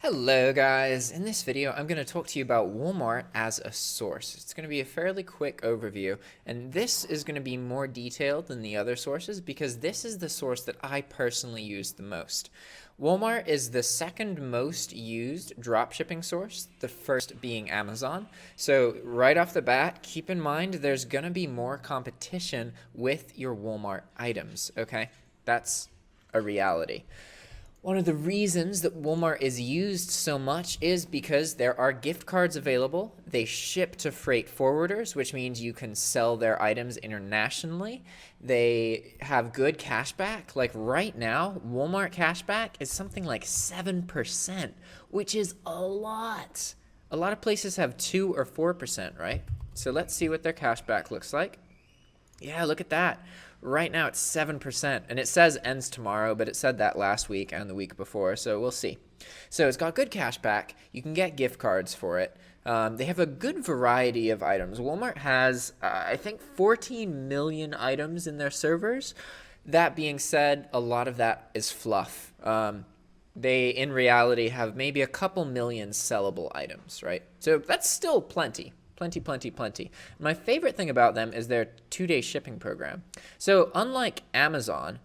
Hello guys, in this video I'm going to talk to you about Walmart as a source. It's going to be a fairly quick overview, and this is going to be more detailed than the other sources because this is the source that I personally use the most. Walmart is the second most used dropshipping source, the first being Amazon. So right off the bat, keep in mind there's going to be more competition with your Walmart items, okay? That's a reality. One of the reasons that Walmart is used so much is because there are gift cards available. They ship to freight forwarders, which means you can sell their items internationally. They have good cashback. Like right now, Walmart cashback is something like 7%, which is a lot. A lot of places have 2 or 4%, right? So let's see what their cashback looks like. Yeah, look at that. Right now it's 7%, and it says ends tomorrow, but it said that last week and the week before, so we'll see. So it's got good cash back. You can get gift cards for it. They have a good variety of items. Walmart has, I think, 14 million items in their servers. That being said, a lot of that is fluff. They, in reality, have maybe a couple million sellable items, right? So that's still plenty. Plenty. My favorite thing about them is their 2-day shipping program. So unlike Amazon,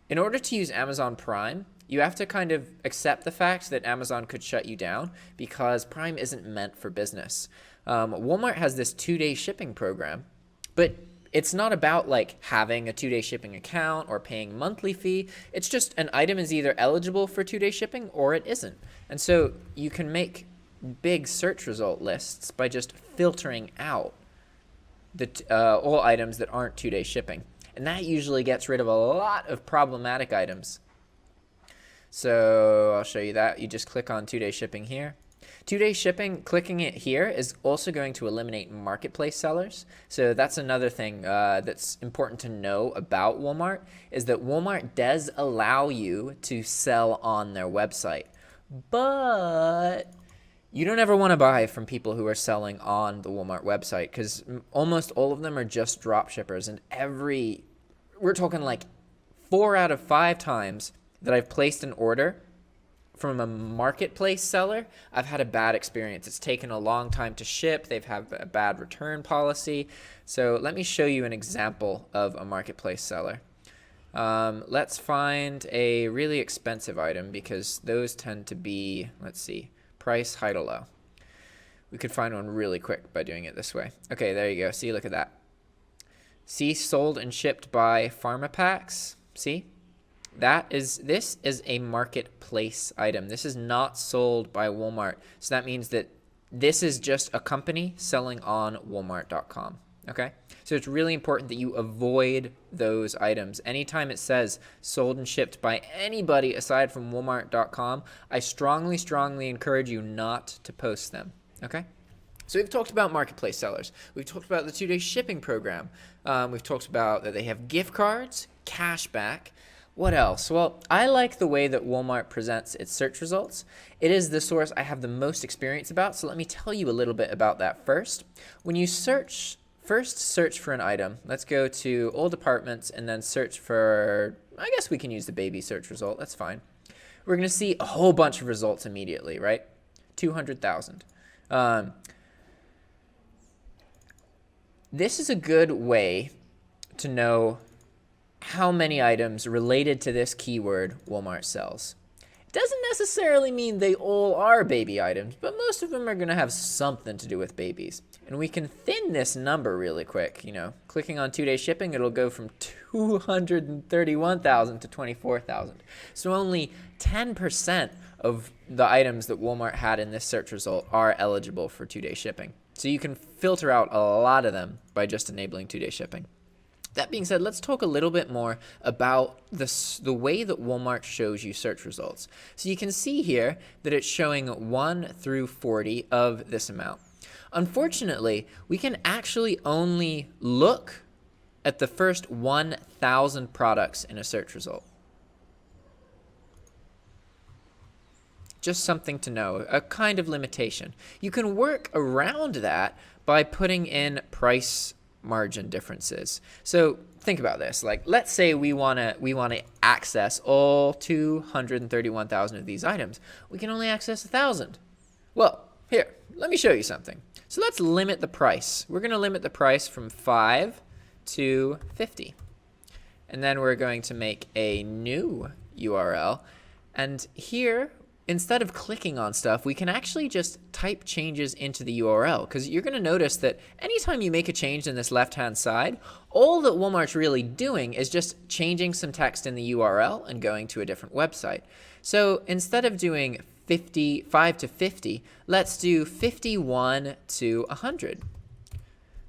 in order to use Amazon Prime, you have to kind of accept the fact that Amazon could shut you down because Prime isn't meant for business. Walmart has this 2-day shipping program, but it's not about like having a 2-day shipping account or paying monthly fee. It's just an item is either eligible for 2-day shipping or it isn't. And so you can make big search result lists by just filtering out the all items that aren't 2-day shipping, and that usually gets rid of a lot of problematic items. So I'll show you that. You just click on 2-day shipping here. 2-day shipping, clicking it here is also going to eliminate marketplace sellers. So that's another thing that's important to know about Walmart, is that Walmart does allow you to sell on their website, but you don't ever want to buy from people who are selling on the Walmart website because almost all of them are just drop shippers. And we're talking like 4 out of 5 times that I've placed an order from a marketplace seller, I've had a bad experience. It's taken a long time to ship. They've had a bad return policy. So let me show you an example of a marketplace seller. Let's find a really expensive item because those tend to be, let's see, price, high to low. We could find one really quick by doing it this way. Okay, there you go. See, look at that. See, sold and shipped by PharmaPacks. See, this is a marketplace item. This is not sold by Walmart. So that means that this is just a company selling on Walmart.com. Okay, so it's really important that you avoid those items. Anytime it says sold and shipped by anybody aside from Walmart.com, I strongly encourage you not to post them. Okay, so we've talked about marketplace sellers. We've talked about the 2-day shipping program. We've talked about that they have gift cards, cash back. What else? Well, I like the way that Walmart presents its search results. It is the source I have the most experience about, so let me tell you a little bit about that first. When you first search for an item. Let's go to all departments and then search for, I guess we can use the baby search result. That's fine. We're going to see a whole bunch of results immediately, right? 200,000. This is a good way to know how many items related to this keyword Walmart sells. It doesn't necessarily mean they all are baby items, but most of them are going to have something to do with babies. And we can thin this number really quick. You know, clicking on 2-day shipping, it'll go from 231,000 to 24,000. So only 10% of the items that Walmart had in this search result are eligible for 2-day shipping. So you can filter out a lot of them by just enabling 2-day shipping. That being said, let's talk a little bit more about the way that Walmart shows you search results. So you can see here that it's showing 1 through 40 of this amount. Unfortunately, we can actually only look at the first 1,000 products in a search result. Just something to know, a kind of limitation. You can work around that by putting in price margin differences. So think about this. Like, let's say we want to access all 231,000 of these items. We can only access 1,000. Well, here, let me show you something. So let's limit the price. We're going to limit the price from 5 to 50. And then we're going to make a new URL. And here, instead of clicking on stuff, we can actually just type changes into the URL, because you're going to notice that anytime you make a change in this left-hand side, all that Walmart's really doing is just changing some text in the URL and going to a different website. So instead of doing 5 to 50, let's do 51 to 100.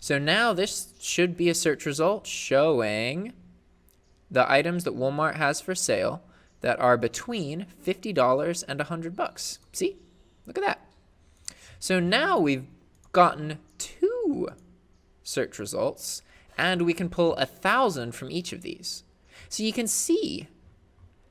So now this should be a search result showing the items that Walmart has for sale that are between $50 and $100. See? Look at that. So now we've gotten 2 search results, and we can pull 1,000 from each of these. So you can see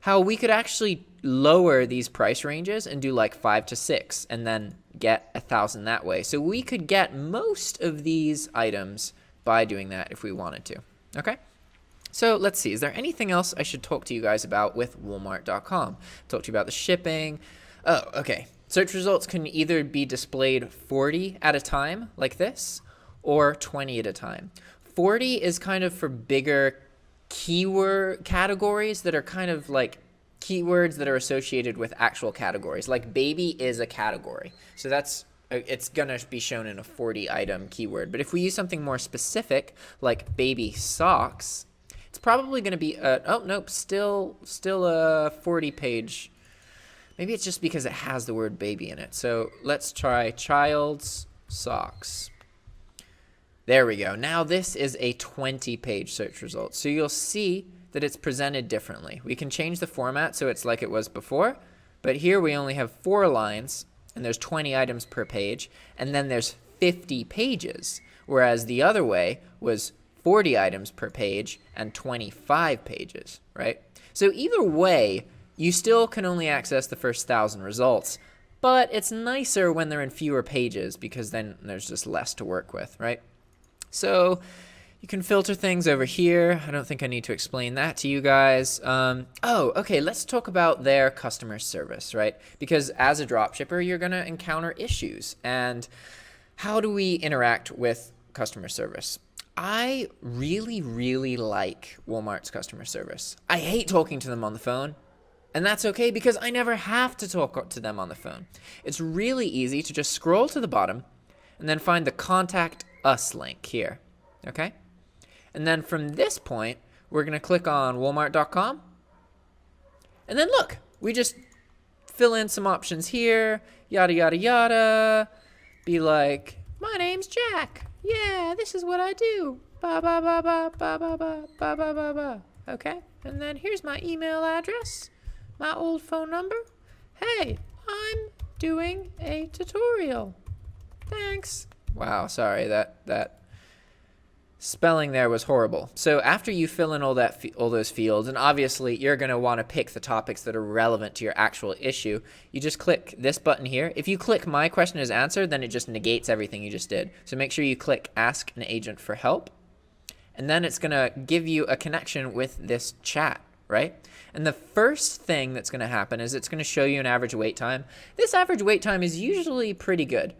how we could actually lower these price ranges and do like 5 to 6 and then get 1,000 that way. So we could get most of these items by doing that if we wanted to. Okay? So let's see, is there anything else I should talk to you guys about with Walmart.com? Talk to you about the shipping. Oh, okay. Search results can either be displayed 40 at a time, like this, or 20 at a time. 40 is kind of for bigger keyword categories that are kind of like keywords that are associated with actual categories. Like baby is a category. So it's going to be shown in a 40 item keyword. But if we use something more specific, like baby socks, it's probably going to be still a 40 page. Maybe it's just because it has the word baby in it. So let's try child's socks. There we go. Now this is a 20 page search result. So you'll see that it's presented differently. We can change the format so it's like it was before, but here we only have 4 lines and there's 20 items per page, and then there's 50 pages, whereas the other way was 40 items per page and 25 pages, right? So either way, you still can only access the first 1,000 results, but it's nicer when they're in fewer pages because then there's just less to work with, right? So you can filter things over here. I don't think I need to explain that to you guys. Okay, let's talk about their customer service, right? Because as a dropshipper, you're going to encounter issues. And how do we interact with customer service? I really, really like Walmart's customer service. I hate talking to them on the phone. And that's okay because I never have to talk to them on the phone. It's really easy to just scroll to the bottom and then find the Contact Us link here, okay? And then from this point, we're going to click on Walmart.com. And then look, we just fill in some options here, yada, yada, yada. Be like, my name's Jack. Yeah, this is what I do. Ba, ba, ba, ba, ba, ba, ba, ba, ba, ba, ba. Okay, and then here's my email address, my old phone number. Hey, I'm doing a tutorial. Thanks. Wow, sorry, that spelling there was horrible. So after you fill in all those fields, and obviously you're going to want to pick the topics that are relevant to your actual issue, you just click this button here. If you click My Question is Answered, then it just negates everything you just did. So make sure you click Ask an Agent for Help, and then it's going to give you a connection with this chat, right? And the first thing that's going to happen is it's going to show you an average wait time. This average wait time is usually pretty good.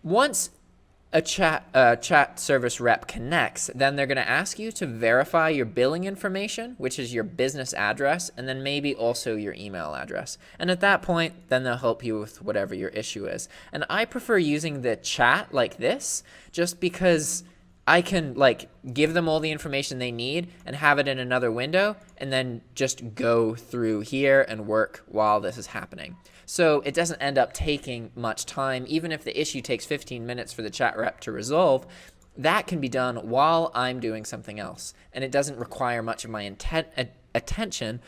Once a chat service rep connects, then they're going to ask you to verify your billing information, which is your business address, and then maybe also your email address. And at that point, then they'll help you with whatever your issue is. And I prefer using the chat like this just because I can give them all the information they need and have it in another window and then just go through here and work while this is happening. So it doesn't end up taking much time. Even if the issue takes 15 minutes for the chat rep to resolve, that can be done while I'm doing something else. And it doesn't require much of my attention.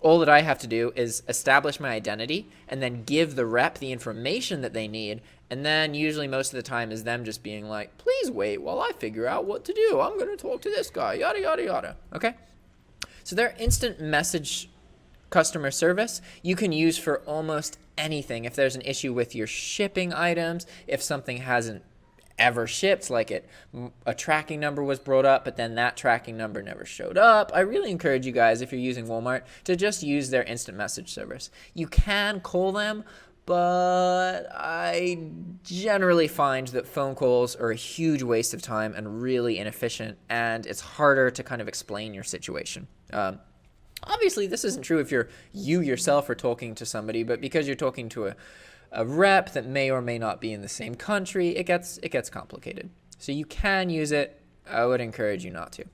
All that I have to do is establish my identity and then give the rep the information that they need. And then usually most of the time is them just being like, please wait while I figure out what to do. I'm going to talk to this guy, yada, yada, yada. Okay? So their instant message customer service you can use for almost anything. If there's an issue with your shipping items, if something hasn't ever shipped, like a tracking number was brought up, but then that tracking number never showed up. I really encourage you guys, if you're using Walmart, to just use their instant message service. You can call them, but I generally find that phone calls are a huge waste of time and really inefficient, and it's harder to kind of explain your situation. Obviously, this isn't true if you yourself are talking to somebody, but because you're talking to a rep that may or may not be in the same country, it gets complicated. So you can use it. I would encourage you not to.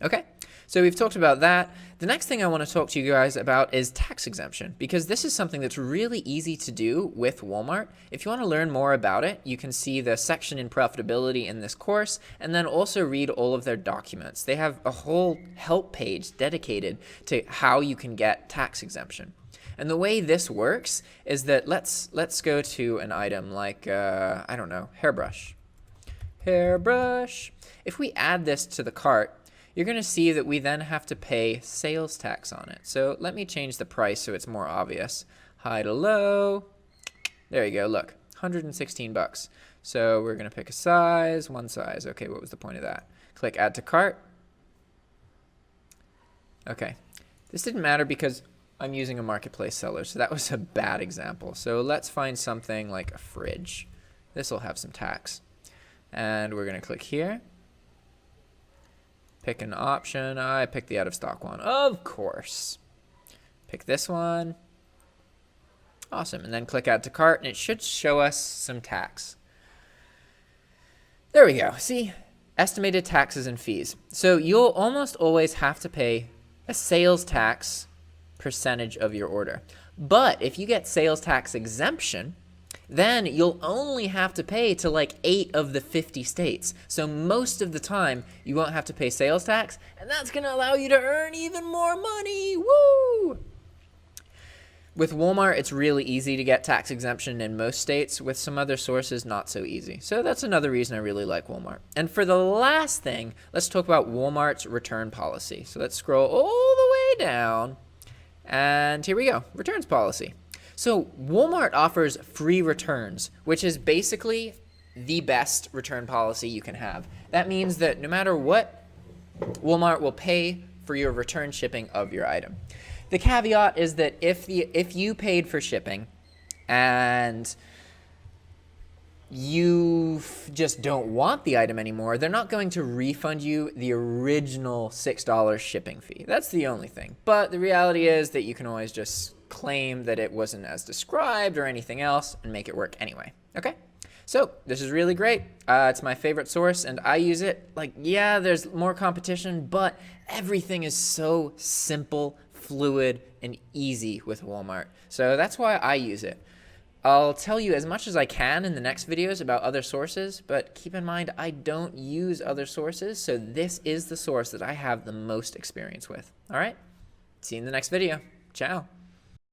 Okay, so we've talked about that. The next thing I want to talk to you guys about is tax exemption, because this is something that's really easy to do with Walmart. If you want to learn more about it, you can see the section in profitability in this course, and then also read all of their documents. They have a whole help page dedicated to how you can get tax exemption. And the way this works is that let's go to an item like, I don't know, hairbrush. If we add this to the cart, you're going to see that we then have to pay sales tax on it. So let me change the price so it's more obvious. High to low. There you go. Look, 116 bucks. So we're going to pick a size, one size. Okay, what was the point of that? Click add to cart. Okay. This didn't matter because I'm using a marketplace seller, so that was a bad example. So let's find something like a fridge. This will have some tax. And we're going to click here. Pick an option. I picked the out of stock one, of course. Pick this one. Awesome. And then click add to cart, and it should show us some tax. There we go. See? Estimated taxes and fees. So you'll almost always have to pay a sales tax percentage of your order. But if you get sales tax exemption, then you'll only have to pay to like 8 of the 50 states. So most of the time, you won't have to pay sales tax, and that's going to allow you to earn even more money. Woo! With Walmart, it's really easy to get tax exemption in most states. With some other sources, not so easy. So that's another reason I really like Walmart. And for the last thing, let's talk about Walmart's return policy. So let's scroll all the way down, and here we go, returns policy. So Walmart offers free returns, which is basically the best return policy you can have. That means that no matter what, Walmart will pay for your return shipping of your item. The caveat is that if you paid for shipping and you just don't want the item anymore, they're not going to refund you the original $6 shipping fee. That's the only thing. But the reality is that you can always just claim that it wasn't as described or anything else and make it work anyway. Okay? So this is really great. It's my favorite source, and I use it. Like, yeah, there's more competition, but everything is so simple, fluid, and easy with Walmart. So that's why I use it. I'll tell you as much as I can in the next videos about other sources, but keep in mind I don't use other sources, so this is the source that I have the most experience with. All right? See you in the next video. Ciao.